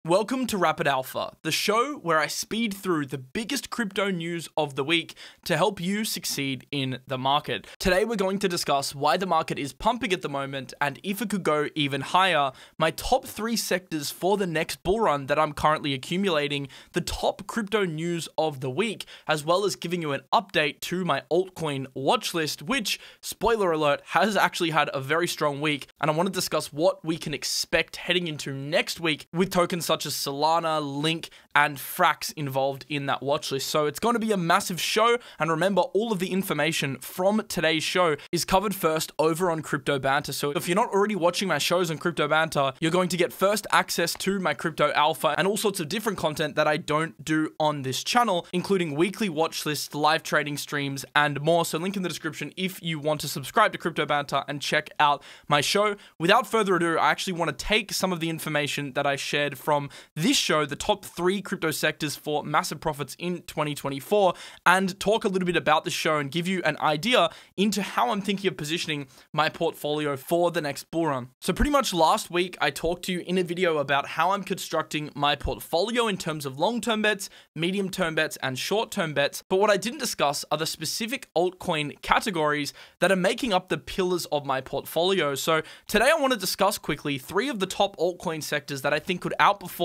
Welcome to Rapid Alpha, the show where I speed through the biggest crypto news of the week to help you succeed in the market. Today we're going to discuss why the market is pumping at the moment and if it could go even higher, my top 3 sectors for the next bull run that I'm currently accumulating, the top crypto news of the week, as well as giving you an update to my altcoin watch list, which, spoiler alert, has actually had a very strong week, and I want to discuss what we can expect heading into next week with tokens such as Solana, Link, and Frax involved in that watch list. So it's going to be a massive show, and remember, all of the information from today's show is covered first over on Crypto Banter. So if you're not already watching my shows on Crypto Banter, you're going to get first access to my Crypto Alpha and all sorts of different content that I don't do on this channel, including weekly watch lists, live trading streams, and more. So link in the description if you want to subscribe to Crypto Banter and check out my show. Without further ado, I actually want to take some of the information that I shared from this show, the top 3 crypto sectors for massive profits in 2024, and talk a little bit about the show and give you an idea into how I'm thinking of positioning my portfolio for the next bull run. So pretty much last week, I talked to you in a video about how I'm constructing my portfolio in terms of long-term bets, medium-term bets, and short-term bets. But what I didn't discuss are the specific altcoin categories that are making up the pillars of my portfolio. So today I want to discuss quickly 3 of the top altcoin sectors that I think could outperform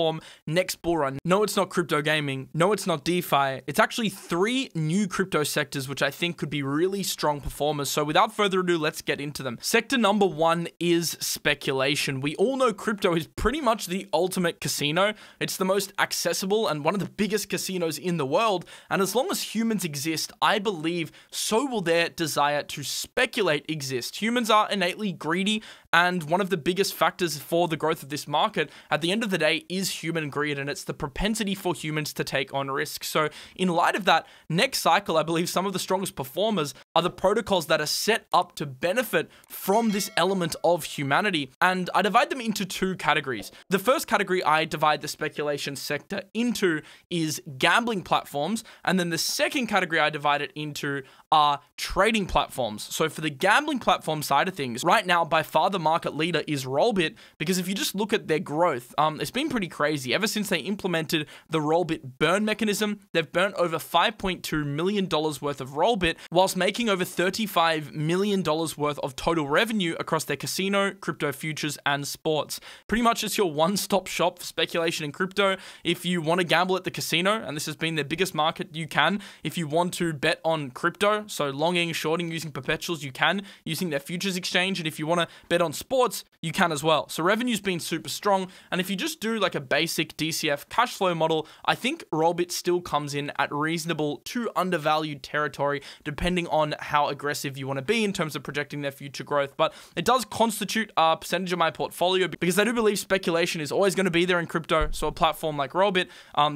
next bull run. No, it's not crypto gaming. No, it's not DeFi. It's actually 3 new crypto sectors which I think could be really strong performers. So without further ado, let's get into them. Sector number 1 is speculation. We all know crypto is pretty much the ultimate casino. It's the most accessible and one of the biggest casinos in the world. And as long as humans exist, I believe so will their desire to speculate exist. Humans are innately greedy, and one of the biggest factors for the growth of this market at the end of the day is human greed, and it's the propensity for humans to take on risks. So in light of that, next cycle, I believe some of the strongest performers are the protocols that are set up to benefit from this element of humanity. And I divide them into 2 categories. The first category I divide the speculation sector into is gambling platforms, and then the second category I divide it into are trading platforms. So for the gambling platform side of things, right now, by far the market leader is Rollbit, because if you just look at their growth, it's been pretty crazy. Ever since they implemented the Rollbit burn mechanism, they've burnt over $5.2 million worth of Rollbit, whilst making over $35 million worth of total revenue across their casino, crypto futures, and sports. Pretty much it's your one-stop shop for speculation in crypto. If you want to gamble at the casino, and this has been their biggest market, you can. If you want to bet on crypto, so longing, shorting, using perpetuals, you can, using their futures exchange. And if you want to bet on sports, you can as well. So revenue's been super strong. And if you just do like a basic DCF cash flow model, I think Rollbit still comes in at reasonable to undervalued territory, depending on how aggressive you want to be in terms of projecting their future growth. But it does constitute a percentage of my portfolio because I do believe speculation is always going to be there in crypto. So a platform like Rollbit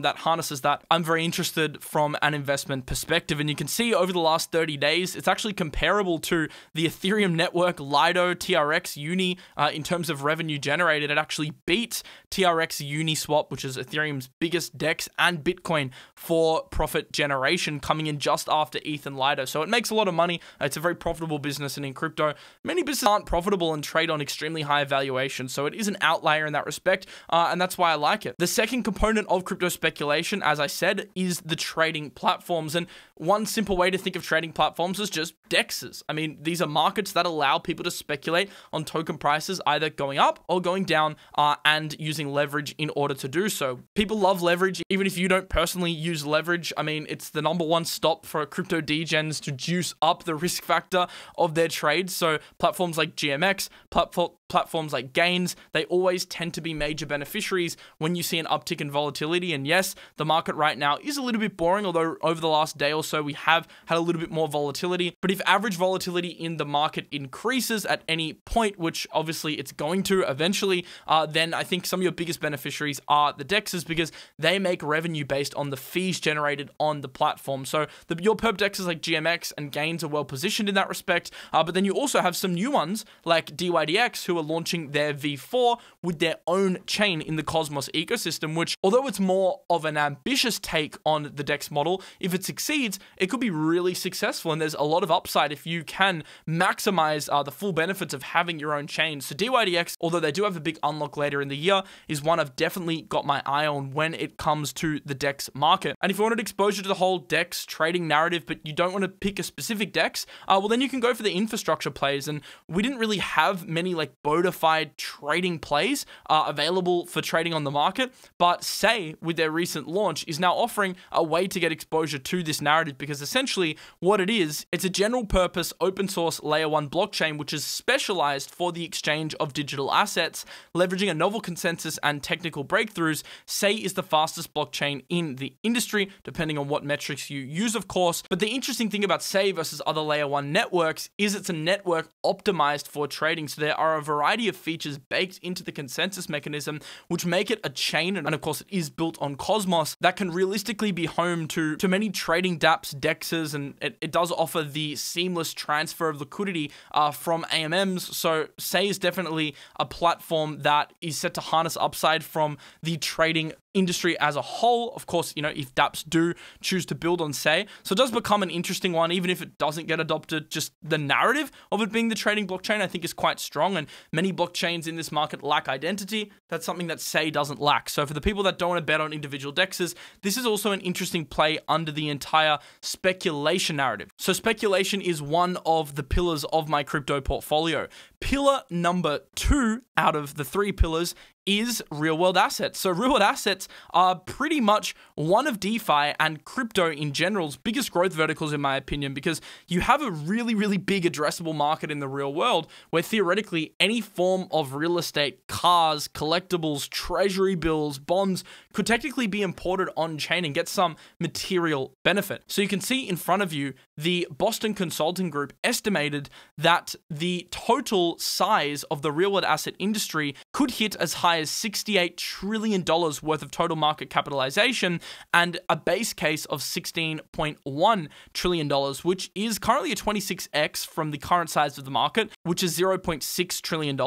that harnesses that, I'm very interested from an investment perspective. And you can see over the last 30 days, it's actually comparable to the Ethereum network, Lido, TRX, Uni, in terms of revenue generated. It actually beats TRX Uniswap, which is Ethereum's biggest DEX, and Bitcoin for profit generation, coming in just after ETH and Lido. So it makes a lot of money. It's a very profitable business, and in crypto, many businesses aren't profitable and trade on extremely high valuation. So it is an outlier in that respect, and that's why I like it. The second component of crypto speculation, as I said, is the trading platforms. And one simple way to think of trading platforms is just DEXs. I mean, these are markets that allow people to speculate on token prices either going up or going down, and using leverage in order to do so. People love leverage, even if you don't personally use leverage. I mean, it's the #1 stop for crypto degens to juice up the risk factor of their trades. So platforms like GMX, platforms like Gains, they always tend to be major beneficiaries when you see an uptick in volatility. And yes, the market right now is a little bit boring, although over the last day or so, we have had a little bit more volatility. But if average volatility in the market increases at any point, which obviously it's going to eventually, then I think some of your biggest beneficiaries are the DEXs, because they make revenue based on the fees generated on the platform. So your perp dexes like GMX and Gains are well positioned in that respect, but then you also have some new ones like DYDX who are launching their V4 with their own chain in the Cosmos ecosystem, which, although it's more of an ambitious take on the DEX model, if it succeeds, it could be really successful, and there's a lot of upside if you can maximize the full benefits of having your own chain. So DYDX, although they do have a big unlock later in the year, is one I've definitely got my eye on when it comes to the DEX market. And if you wanted exposure to the whole DEX trading narrative, but you don't want to pick a specific DEX, well, then you can go for the infrastructure plays. And we didn't really have many like bona fide trading plays available for trading on the market, but Say, with their recent launch, is now offering a way to get exposure to this narrative, because essentially what it is, it's a general purpose open source layer 1 blockchain which is specialized for the exchange of digital assets, leveraging a novel consensus and technical breakthroughs. Say is the fastest blockchain in the industry, depending on what metrics you use, of course. But the interesting thing about Say versus other layer 1 networks is it's a network optimized for trading. So there are a variety of features baked into the consensus mechanism which make it a chain, and of course it is built on Cosmos, that can realistically be home to many trading dApps, DEXs, and it does offer the seamless transfer of liquidity from AMMs. So Say is definitely a platform that is set to harness upside from the trading industry as a whole. Of course, you know, if dApps do choose to build on Say. So it does become an interesting one, even if it doesn't get adopted. Just the narrative of it being the trading blockchain, I think, is quite strong, and many blockchains in this market lack identity. That's something that Say doesn't lack. So for the people that don't want to bet on individual DEXs, this is also an interesting play under the entire speculation narrative. So speculation is one of the pillars of my crypto portfolio. Pillar number 2 out of the 3 pillars is real-world assets. So real-world assets are pretty much one of DeFi and crypto in general's biggest growth verticals, in my opinion, because you have a really, really big addressable market in the real world where theoretically any form of real estate, cars, collectibles, treasury bills, bonds could technically be imported on-chain and get some material benefit. So you can see in front of you, the Boston Consulting Group estimated that the total size of the real-world asset industry could hit as high as $68 trillion worth of total market capitalization, and a base case of $16.1 trillion, which is currently a 26x from the current size of the market, which is $0.6 trillion.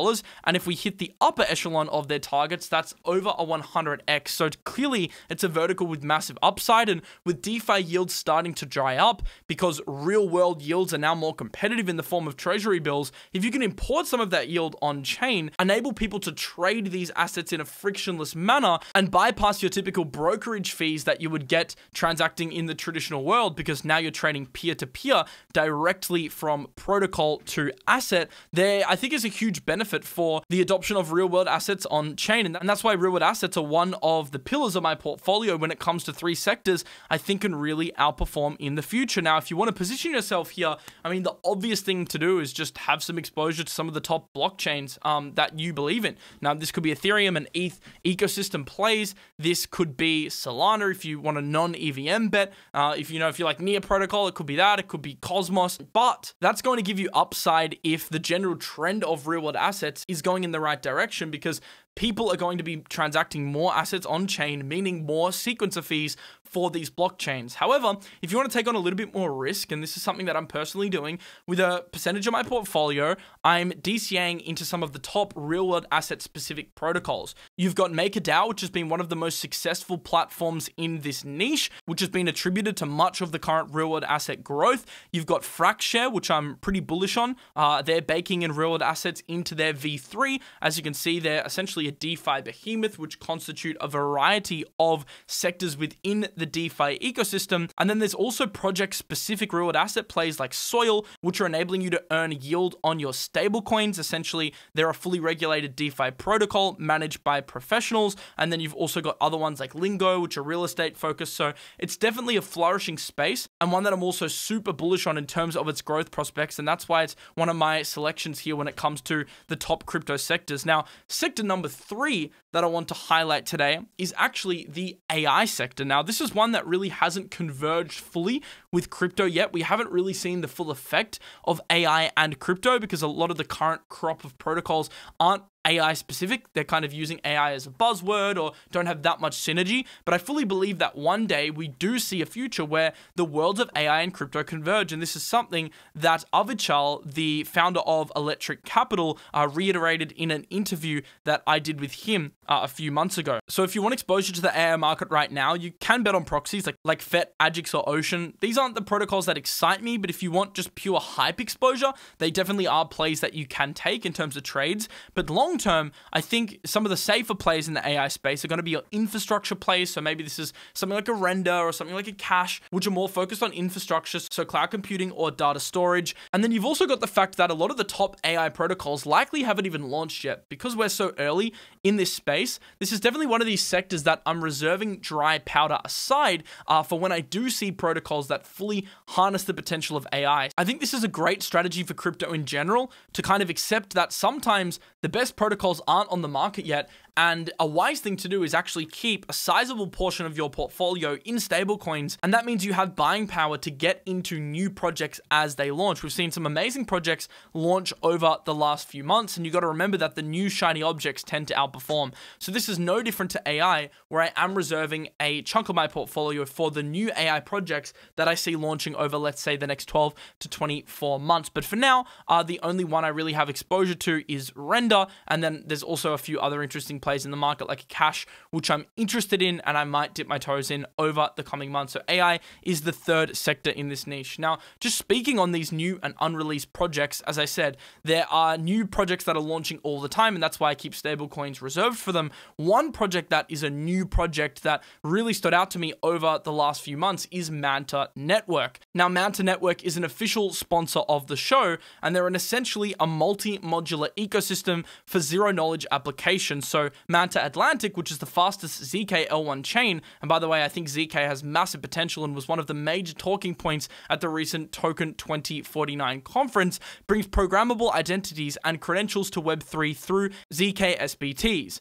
And if we hit the upper echelon of their targets, that's over a 100x. So clearly it's a vertical with massive upside, and with DeFi yields starting to dry up because real world yields are now more competitive in the form of treasury bills, if you can import some of that yield on chain, enable people to trade these assets in a frictionless manner and bypass your typical brokerage fees that you would get transacting in the traditional world, because now you're trading peer-to-peer directly from protocol to asset, there I think is a huge benefit for the adoption of real-world assets on chain. And that's why real-world assets are one of the pillars of my portfolio when it comes to 3 sectors I think can really outperform in the future. Now, if you want to position yourself here, I mean, the obvious thing to do is just have some exposure to some of the top blockchains that you believe in. Now, this could be Ethereum and ETH ecosystem plays. This could be Solana if you want a non-EVM bet. If you like Near Protocol, it could be that. It could be Cosmos. But that's going to give you upside if the general trend of real-world assets is going in the right direction, because people are going to be transacting more assets on chain, meaning more sequencer fees for these blockchains. However, if you want to take on a little bit more risk, and this is something that I'm personally doing with a percentage of my portfolio, I'm DCAing into some of the top real-world asset-specific protocols. You've got MakerDAO, which has been one of the most successful platforms in this niche, which has been attributed to much of the current real-world asset growth. You've got FractShare, which I'm pretty bullish on. They're baking in real-world assets into their V3. As you can see, they're essentially a DeFi behemoth, which constitute a variety of sectors within the DeFi ecosystem. And then there's also project-specific real-world asset plays like Soil, which are enabling you to earn yield on your stablecoins. Essentially, they're a fully regulated DeFi protocol managed by professionals. And then you've also got other ones like Lingo, which are real estate focused. So it's definitely a flourishing space, and one that I'm also super bullish on in terms of its growth prospects. And that's why it's one of my selections here when it comes to the top crypto sectors. Now, sector number 3 that I want to highlight today is actually the AI sector. Now, this is one that really hasn't converged fully with crypto yet. We haven't really seen the full effect of AI and crypto because a lot of the current crop of protocols aren't AI specific. They're kind of using AI as a buzzword or don't have that much synergy. But I fully believe that one day we do see a future where the worlds of AI and crypto converge. And this is something that Avichal, the founder of Electric Capital, reiterated in an interview that I did with him a few months ago. So if you want exposure to the AI market right now, you can bet on proxies like FET, AGIX, or Ocean. These aren't the protocols that excite me, but if you want just pure hype exposure, they definitely are plays that you can take in terms of trades. But long term, I think some of the safer plays in the AI space are going to be your infrastructure plays. So maybe this is something like a Render or something like a Cash, which are more focused on infrastructure, so cloud computing or data storage. And then you've also got the fact that a lot of the top AI protocols likely haven't even launched yet. Because we're so early in this space, this is definitely one of these sectors that I'm reserving dry powder aside for when I do see protocols that fully harness the potential of AI. I think this is a great strategy for crypto in general to kind of accept that sometimes the best protocols aren't on the market yet, and a wise thing to do is actually keep a sizable portion of your portfolio in stablecoins, and that means you have buying power to get into new projects as they launch. We've seen some amazing projects launch over the last few months, and you got to remember that the new shiny objects tend to outperform. So this is no different to AI, where I am reserving a chunk of my portfolio for the new AI projects that I see launching over, let's say, the next 12 to 24 months. But for now, the only one I really have exposure to is Render, and then there's also a few other interesting plays in the market like a Cash, which I'm interested in and I might dip my toes in over the coming months. So AI is the third sector in this niche. Now, just speaking on these new and unreleased projects, as I said, there are new projects that are launching all the time, and that's why I keep stablecoins reserved for them. One project that is a new project that really stood out to me over the last few months is Manta Network. Now, Manta Network is an official sponsor of the show, and they're essentially a multi-modular ecosystem for zero-knowledge applications. So Manta Atlantic, which is the fastest ZK L1 chain, and by the way, I think ZK has massive potential and was one of the major talking points at the recent Token 2049 conference, brings programmable identities and credentials to Web3 through ZK SBTs.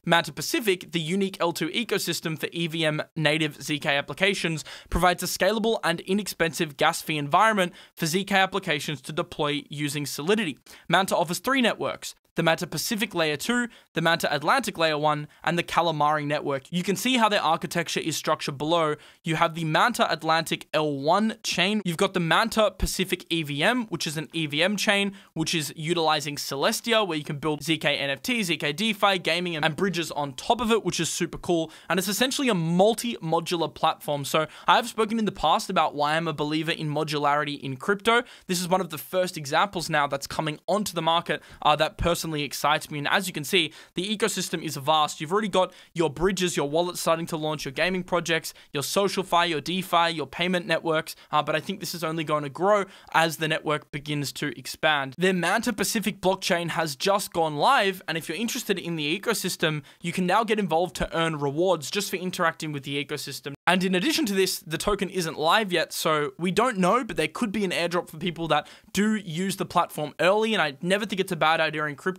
Manta Pacific, the unique L2 ecosystem for EVM native ZK applications, provides a scalable and inexpensive gas fee environment for ZK applications to deploy using Solidity. Manta offers 3 networks: the Manta Pacific Layer 2, the Manta Atlantic Layer 1, and the Calamari network. You can see how their architecture is structured below. You have the Manta Atlantic L1 chain. You've got the Manta Pacific EVM, which is an EVM chain, which is utilizing Celestia, where you can build ZK NFT, ZK DeFi, gaming, and bridges on top of it, which is super cool. And it's essentially a multi-modular platform. So I have spoken in the past about why I'm a believer in modularity in crypto. This is one of the first examples now that's coming onto the market that personally excites me. And as you can see, the ecosystem is vast. You've already got your bridges, your wallets starting to launch, your gaming projects, your SocialFi, your DeFi, your payment networks. But I think this is only going to grow as the network begins to expand. Their Manta Pacific blockchain has just gone live, and if you're interested in the ecosystem, you can now get involved to earn rewards just for interacting with the ecosystem. And in addition to this, the token isn't live yet, so we don't know, but there could be an airdrop for people that do use the platform early, and I never think it's a bad idea in crypto,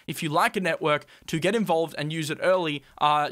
if you like a network, to get involved and use it early,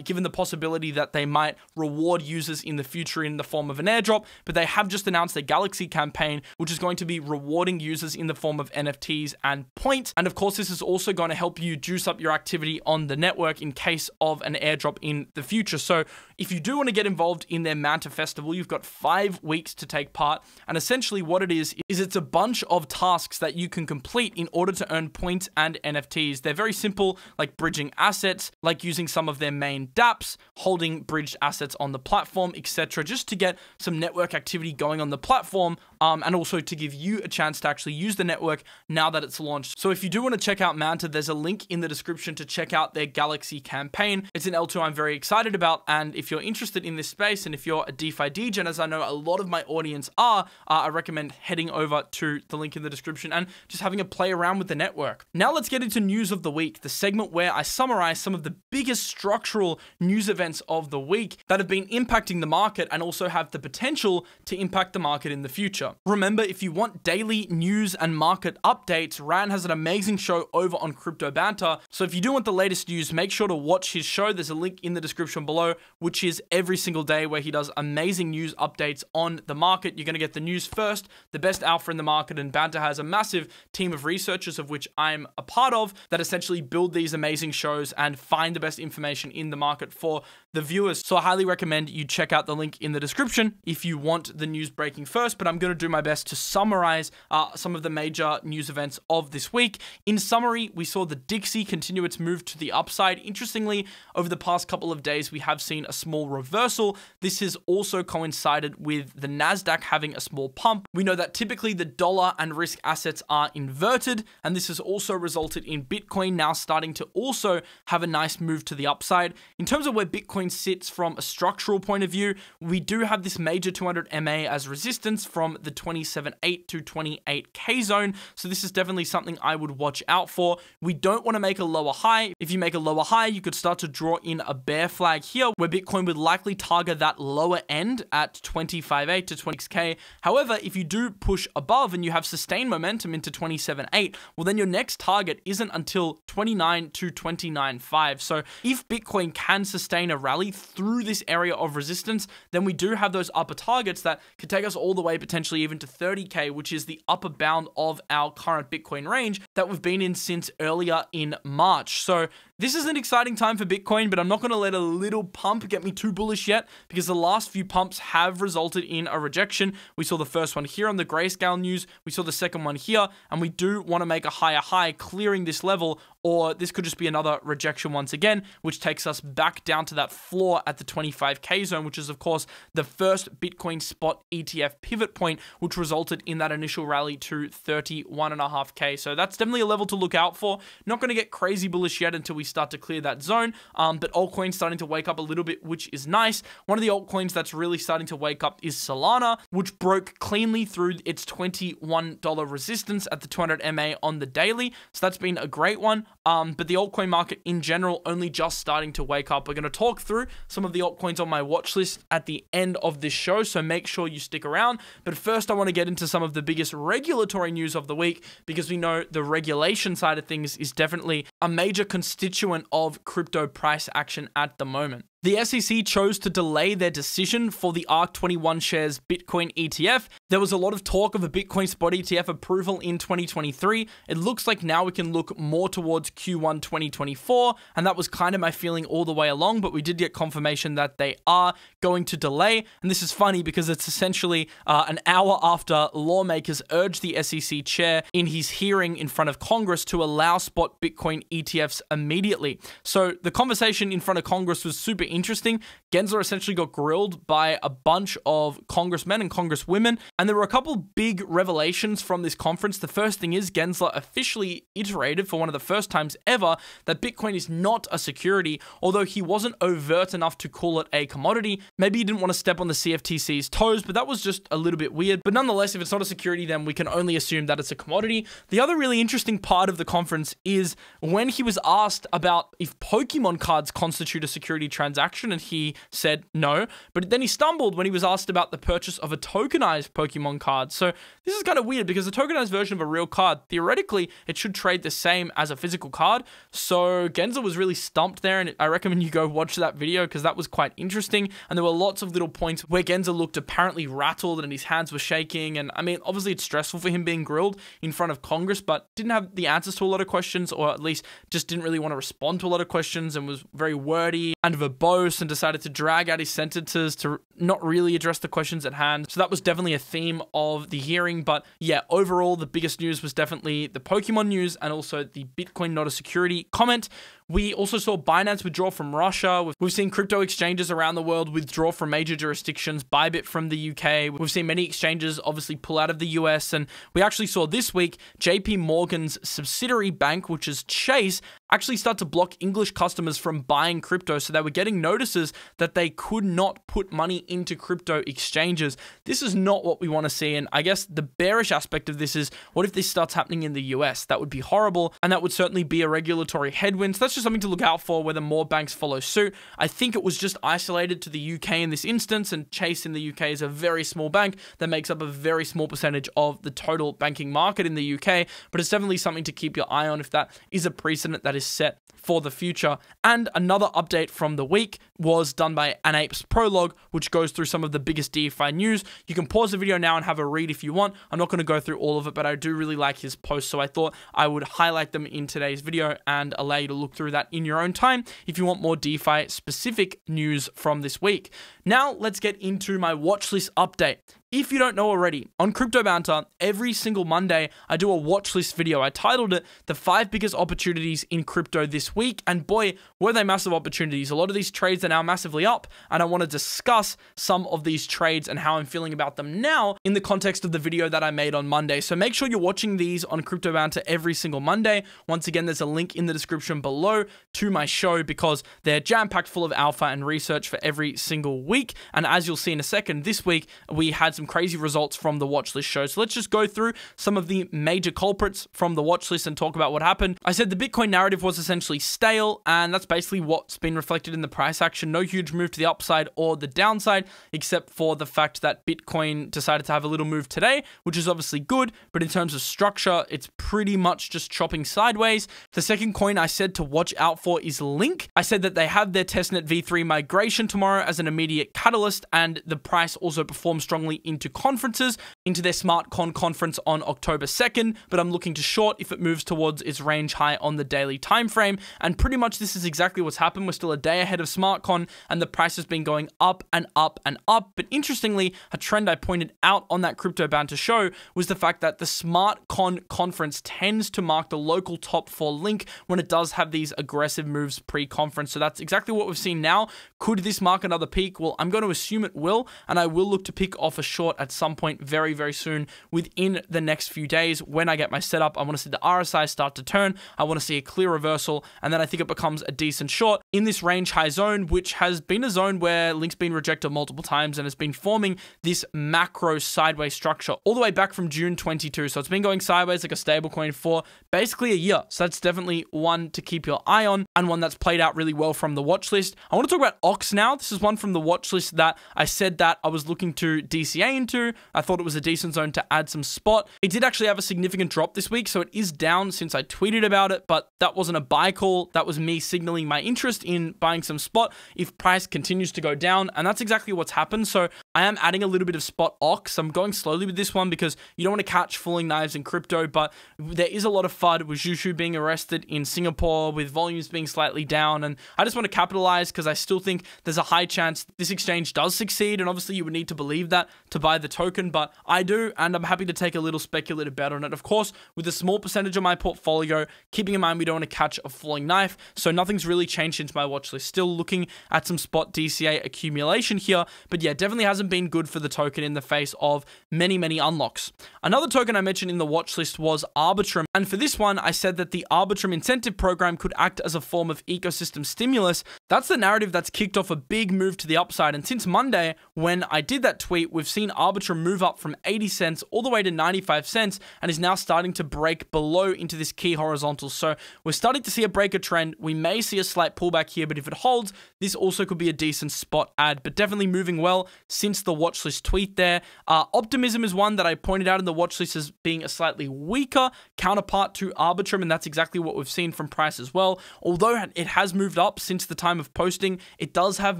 given the possibility that they might reward users in the future in the form of an airdrop. But they have just announced their Galaxy campaign, which is going to be rewarding users in the form of NFTs and points. And of course, this is also going to help you juice up your activity on the network in case of an airdrop in the future. So if you do want to get involved in their Manta Festival, you've got 5 weeks to take part. And essentially what it is it's a bunch of tasks that you can complete in order to earn points and NFTs. They're very simple, like bridging assets, like using some of their main dApps, holding bridged assets on the platform, etc., just to get some network activity going on the platform, and also to give you a chance to actually use the network now that it's launched. So if you do want to check out Manta, there's a link in the description to check out their Galaxy campaign. It's an L2 I'm very excited about, and if you're interested in this space, and if you're a DeFi degen, as I know a lot of my audience are, I recommend heading over to the link in the description and just having a play around with the network. Now let's get into news of the week, the segment where I summarize some of the biggest structural news events of the week that have been impacting the market and also have the potential to impact the market in the future. Banter. Remember, if you want daily news and market updates, Ryan has an amazing show over on Crypto Banter. So if you do want the latest news, make sure to watch his show. There's a link in the description below, which is every single day where he does amazing news updates on the market. You're going to get the news first, the best alpha in the market, and Banter has a massive team of researchers, of which I'm a part of, that essentially build these amazing shows and find the best information in the market for the viewers. So I highly recommend you check out the link in the description if you want the news breaking first, but I'm going to do my best to summarize some of the major news events of this week. In summary, we saw the Dixie continue its move to the upside. Interestingly, over the past couple of days, we have seen a small reversal. This has also coincided with the Nasdaq having a small pump. We know that typically the dollar and risk assets are inverted, and this has also resulted in Bitcoin now starting to also have a nice move to the upside. In terms of where Bitcoin sits from a structural point of view, we do have this major 200 MA as resistance from the 27.8 to 28K zone. So this is definitely something I would watch out for. We don't want to make a lower high. If you make a lower high, you could start to draw in a bear flag here where Bitcoin would likely target that lower end at 25.8 to 26K. However, if you do push above and you have sustained momentum into 27.8, well, then your next target isn't until 29 to 29.5. So if Bitcoin can sustain a rally through this area of resistance, then we do have those upper targets that could take us all the way potentially even to 30K, which is the upper bound of our current Bitcoin range that we've been in since earlier in March. So this is an exciting time for Bitcoin, but I'm not going to let a little pump get me too bullish yet, because the last few pumps have resulted in a rejection. We saw the first one here on the grayscale news. We saw the second one here, and we do want to make a higher high clearing this level, or this could just be another rejection once again, which takes us back down to that floor at the 25K zone, which is of course the first Bitcoin spot ETF pivot point, which resulted in that initial rally to 31.5K. So that's definitely a level to look out for. Not going to get crazy bullish yet until we start to clear that zone, but altcoins starting to wake up a little bit, which is nice. One of the altcoins that's really starting to wake up is Solana, which broke cleanly through its $21 resistance at the 200 MA on the daily. So that's been a great one. But the altcoin market in general only just starting to wake up. We're going to talk through some of the altcoins on my watch list at the end of this show, so make sure you stick around. But first, I want to get into some of the biggest regulatory news of the week, because we know the regulation side of things is definitely a major constituent of crypto price action at the moment. The SEC chose to delay their decision for the ARK21 shares Bitcoin ETF. There was a lot of talk of a Bitcoin spot ETF approval in 2023. It looks like now we can look more towards Q1 2024, and that was kind of my feeling all the way along, but we did get confirmation that they are going to delay. And this is funny because it's essentially an hour after lawmakers urged the SEC chair in his hearing in front of Congress to allow spot Bitcoin ETFs immediately. So the conversation in front of Congress was super interesting. Gensler essentially got grilled by a bunch of congressmen and congresswomen, and there were a couple big revelations from this conference. The first thing is Gensler officially iterated for one of the first times ever that Bitcoin is not a security, although he wasn't overt enough to call it a commodity. Maybe he didn't want to step on the CFTC's toes, but that was just a little bit weird. But nonetheless, if it's not a security, then we can only assume that it's a commodity. The other really interesting part of the conference is when he was asked about if Pokemon cards constitute a security transaction, and he said no, but then he stumbled when he was asked about the purchase of a tokenized Pokemon card. So this is kind of weird, because a tokenized version of a real card, theoretically, it should trade the same as a physical card. So Gensler was really stumped there, and I recommend you go watch that video because that was quite interesting. And there were lots of little points where Gensler looked apparently rattled and his hands were shaking. And I mean, obviously it's stressful for him being grilled in front of Congress, but didn't have the answers to a lot of questions, or at least just didn't really want to respond to a lot of questions, and was very wordy and verbose, and decided to drag out his sentences to not really address the questions at hand. So that was definitely a theme of the hearing. But yeah, overall, the biggest news was definitely the Pokemon news and also the Bitcoin not a security comment. We also saw Binance withdraw from Russia. We've seen crypto exchanges around the world withdraw from major jurisdictions, Bybit from the UK. We've seen many exchanges obviously pull out of the US. And we actually saw this week, JP Morgan's subsidiary bank, which is Chase, actually start to block English customers from buying crypto. So they were getting notices that they could not put money into crypto exchanges. This is not what we want to see. And I guess the bearish aspect of this is, what if this starts happening in the US? That would be horrible. And that would certainly be a regulatory headwind. So that's that's just something to look out for, whether more banks follow suit. I think it was just isolated to the UK in this instance, and Chase in the UK is a very small bank that makes up a very small percentage of the total banking market in the UK, but it's definitely something to keep your eye on if that is a precedent that is set for the future. And another update from the week was done by Anape's Prologue, which goes through some of the biggest DeFi news. You can pause the video now and have a read if you want. I'm not going to go through all of it, but I do really like his posts, so I thought I would highlight them in today's video and allow you to look through that in your own time if you want more DeFi specific news from this week. Now let's get into my watchlist update. If you don't know already, on Crypto Banter, every single Monday, I do a watchlist video. I titled it, The 5 Biggest Opportunities in Crypto This Week, and boy, were they massive opportunities. A lot of these trades are now massively up, and I want to discuss some of these trades and how I'm feeling about them now in the context of the video that I made on Monday. So make sure you're watching these on Crypto Banter every single Monday. Once again, there's a link in the description below to my show because they're jam-packed full of alpha and research for every single week. And as you'll see in a second, this week, we had some crazy results from the watchlist show. So let's just go through some of the major culprits from the watchlist and talk about what happened. I said the Bitcoin narrative was essentially stale, and that's basically what's been reflected in the price action. No huge move to the upside or the downside, except for the fact that Bitcoin decided to have a little move today, which is obviously good, but in terms of structure, it's pretty much just chopping sideways. The second coin I said to watch out for is Link. I said that they have their testnet v3 migration tomorrow as an immediate catalyst, and the price also performed strongly into conferences, into their SmartCon conference on October 2nd, but I'm looking to short if it moves towards its range high on the daily time frame, and pretty much this is exactly what's happened. We're still a day ahead of SmartCon, and the price has been going up and up and up, but interestingly, a trend I pointed out on that Crypto Banter show was the fact that the SmartCon conference tends to mark the local top for Link when it does have these aggressive moves pre-conference, so that's exactly what we've seen now. Could this mark another peak? Well, I'm going to assume it will, and I will look to pick off a short at some point very, very soon within the next few days. When I get my setup, I want to see the RSI start to turn. I want to see a clear reversal, and then I think it becomes a decent short in this range high zone, which has been a zone where Link's been rejected multiple times and has been forming this macro sideways structure all the way back from June 22. So it's been going sideways like a stablecoin for basically a year. So that's definitely one to keep your eye on and one that's played out really well from the watch list. I want to talk about Ox now. This is one from the watch list that I said that I was looking to DCA into. I thought it was a decent zone to add some spot. It did actually have a significant drop this week, so it is down since I tweeted about it, but that wasn't a buy call. That was me signaling my interest in buying some spot if price continues to go down, and that's exactly what's happened. So I am adding a little bit of spot Ox. I'm going slowly with this one because you don't want to catch falling knives in crypto, but there is a lot of FUD with Jushu being arrested in Singapore, with volumes being slightly down, and I just want to capitalize because I still think there's a high chance this exchange does succeed, and obviously you would need to believe that to buy the token, but I do, and I'm happy to take a little speculative bet on it. Of course, with a small percentage of my portfolio, keeping in mind we don't want to catch a falling knife, so nothing's really changed since my watch list. Still looking at some spot DCA accumulation here, but yeah, definitely hasn't been good for the token in the face of many, many unlocks. Another token I mentioned in the watch list was Arbitrum, and for this one, I said that the Arbitrum incentive program could act as a form of ecosystem stimulus. That's the narrative that's kicked off a big move to the upside, and since Monday, when I did that tweet, we've seen Arbitrum move up from 80 cents all the way to 95 cents and is now starting to break below into this key horizontal. So we're starting to see a breaker trend. We may see a slight pullback here, but if it holds, this also could be a decent spot add, but definitely moving well since the watchlist tweet there. Optimism is one that I pointed out in the watchlist as being a slightly weaker counterpart to Arbitrum, and that's exactly what we've seen from price as well. Although it has moved up since the time of posting, it does have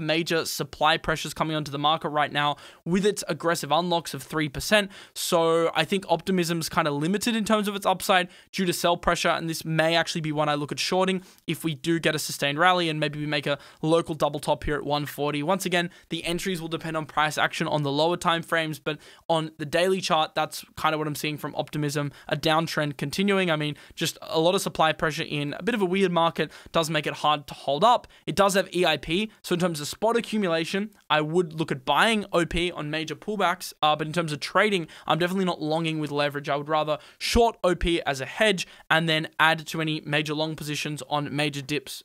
major supply pressures coming onto the market right now with its aggressive unlocks of 3%. So I think optimism's kind of limited in terms of its upside due to sell pressure, and this may actually be one I look at shorting if we do get a sustained rally and maybe we make a local double top here at 140. Once again, the entries will depend on price action on the lower time frames, but on the daily chart, that's kind of what I'm seeing from optimism, a downtrend continuing. I mean, just a lot of supply pressure in a bit of a weird market does make it hard to hold up. It does have EIP, so in terms of spot accumulation, I would look at buying OP on major pullbacks, but in terms of trading, I'm definitely not longing with leverage. I would rather short OP as a hedge and then add to any major long positions on major dips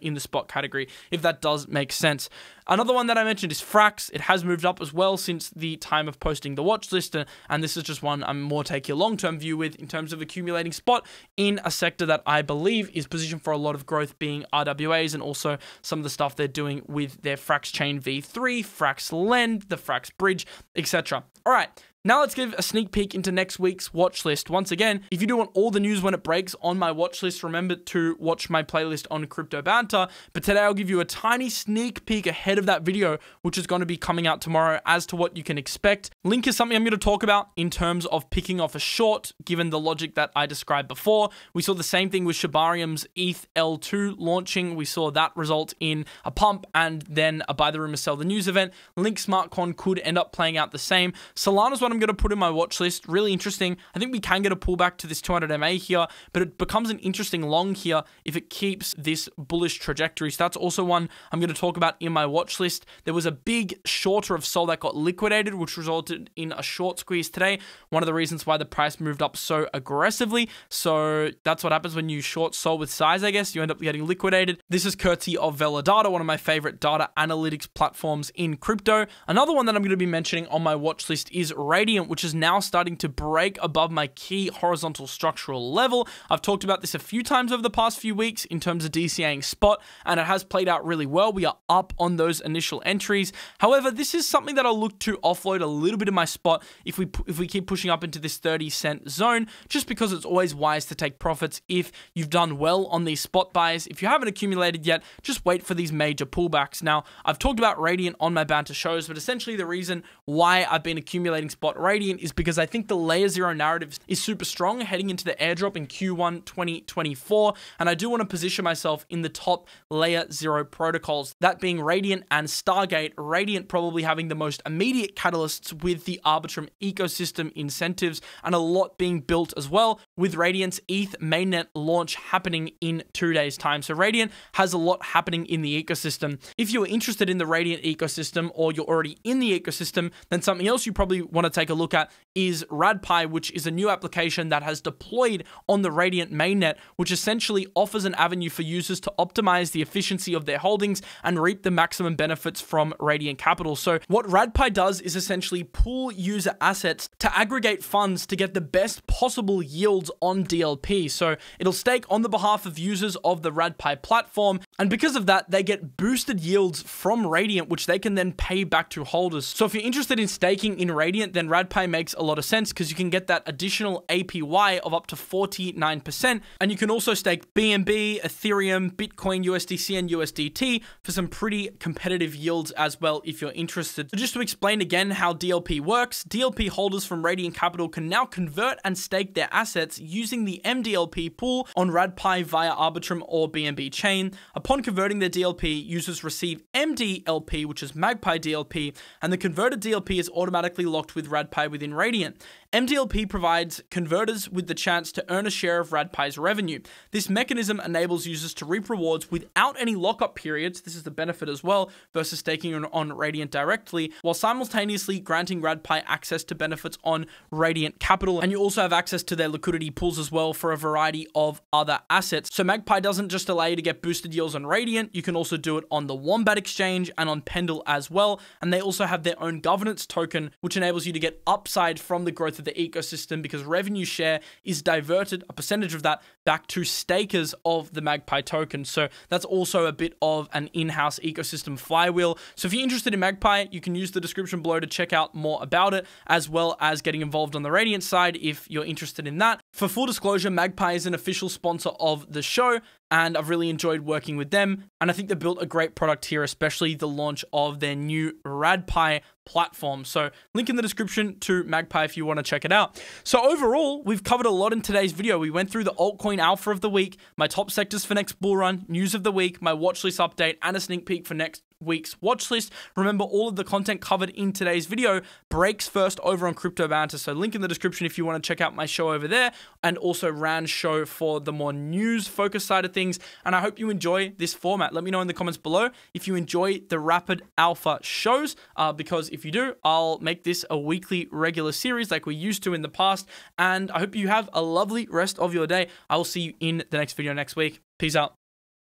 in the spot category, if that does make sense. Another one that I mentioned is Frax. It has moved up as well since the time of posting the watch list, and this is just one I'm more taking a long-term view with in terms of accumulating spot in a sector that I believe is positioned for a lot of growth, being RWAs and also some of the stuff they're doing with their Frax Chain V3, Frax Lend, the Frax Bridge, etc. All right. Now let's give a sneak peek into next week's watch list. Once again, if you do want all the news when it breaks on my watch list, remember to watch my playlist on Crypto Banter. But today I'll give you a tiny sneak peek ahead of that video, which is going to be coming out tomorrow, as to what you can expect. Link is something I'm going to talk about in terms of picking off a short, given the logic that I described before. We saw the same thing with Shibarium's ETH L2 launching. We saw that result in a pump and then a buy the rumor, sell the news event. Link SmartCon could end up playing out the same. Solana's one I'm going to put in my watch list. Really interesting. I think we can get a pullback to this 200 MA here, but it becomes an interesting long here if it keeps this bullish trajectory. So that's also one I'm going to talk about in my watch list. There was a big shorter of Sol that got liquidated, which resulted in a short squeeze today. One of the reasons why the price moved up so aggressively. So that's what happens when you short Sol with size, I guess. You end up getting liquidated. This is courtesy of Veladata, one of my favorite data analytics platforms in crypto. Another one that I'm going to be mentioning on my watch list is Radiant, which is now starting to break above my key horizontal structural level. I've talked about this a few times over the past few weeks in terms of DCAing spot, and it has played out really well. We are up on those initial entries. However, this is something that I'll look to offload a little bit of my spot if we keep pushing up into this 30-cent zone, just because it's always wise to take profits if you've done well on these spot buys. If you haven't accumulated yet, just wait for these major pullbacks. Now, I've talked about Radiant on my Banter shows, but essentially the reason why I've been accumulating spot Radiant is because I think the layer 0 narrative is super strong heading into the airdrop in Q1 2024, and I do want to position myself in the top layer 0 protocols, that being Radiant and Stargate. Radiant probably having the most immediate catalysts with the Arbitrum ecosystem incentives and a lot being built as well, with Radiant's ETH mainnet launch happening in 2 days' time. So Radiant has a lot happening in the ecosystem. If you're interested in the Radiant ecosystem, or you're already in the ecosystem, then something else you probably want to take a look at is RadPi, which is a new application that has deployed on the Radiant mainnet, which essentially offers an avenue for users to optimize the efficiency of their holdings and reap the maximum benefits from Radiant Capital. So what RadPi does is essentially pool user assets to aggregate funds to get the best possible yields on DLP. So it'll stake on the behalf of users of the RadPi platform, and because of that, they get boosted yields from Radiant, which they can then pay back to holders. So if you're interested in staking in Radiant, then RadPi makes a lot of sense because you can get that additional APY of up to 49%, and you can also stake BNB, Ethereum, Bitcoin, USDC, and USDT for some pretty competitive yields as well if you're interested. So just to explain again how DLP works, DLP holders from Radiant Capital can now convert and stake their assets using the MDLP pool on RadPi via Arbitrum or BNB chain. Upon converting their DLP, users receive MDLP, which is Magpie DLP, and the converted DLP is automatically locked with RadPi within Radiant. MDLP provides converters with the chance to earn a share of RadPi's revenue. This mechanism enables users to reap rewards without any lockup periods. This is the benefit as well versus staking on Radiant directly, while simultaneously granting RadPi access to benefits on Radiant Capital. And you also have access to their liquidity pools as well for a variety of other assets. So Magpie doesn't just allow you to get boosted yields on Radiant, you can also do it on the Wombat exchange and on Pendle as well. And they also have their own governance token, which enables you to get upside from the growth of the ecosystem, because revenue share is diverted, a percentage of that, back to stakers of the Magpie token. So that's also a bit of an in-house ecosystem flywheel. So if you're interested in Magpie, you can use the description below to check out more about it, as well as getting involved on the Radiant side if you're interested in that. For full disclosure, Magpie is an official sponsor of the show, and I've really enjoyed working with them, and I think they built a great product here, especially the launch of their new RadPi platform. So link in the description to Magpie if you want to check it out. So overall, we've covered a lot in today's video. We went through the altcoin alpha of the week, my top sectors for next bull run, news of the week, my watch list update, and a sneak peek for next week's watch list. Remember, all of the content covered in today's video breaks first over on Crypto Banter, so link in the description if you want to check out my show over there, and also Rand's show for the more news focused side of things. And I hope you enjoy this format. Let me know in the comments below if you enjoy the rapid alpha shows, because if you do, I'll make this a weekly regular series like we used to in the past. And I hope you have a lovely rest of your day. I will see you in the next video next week. Peace out.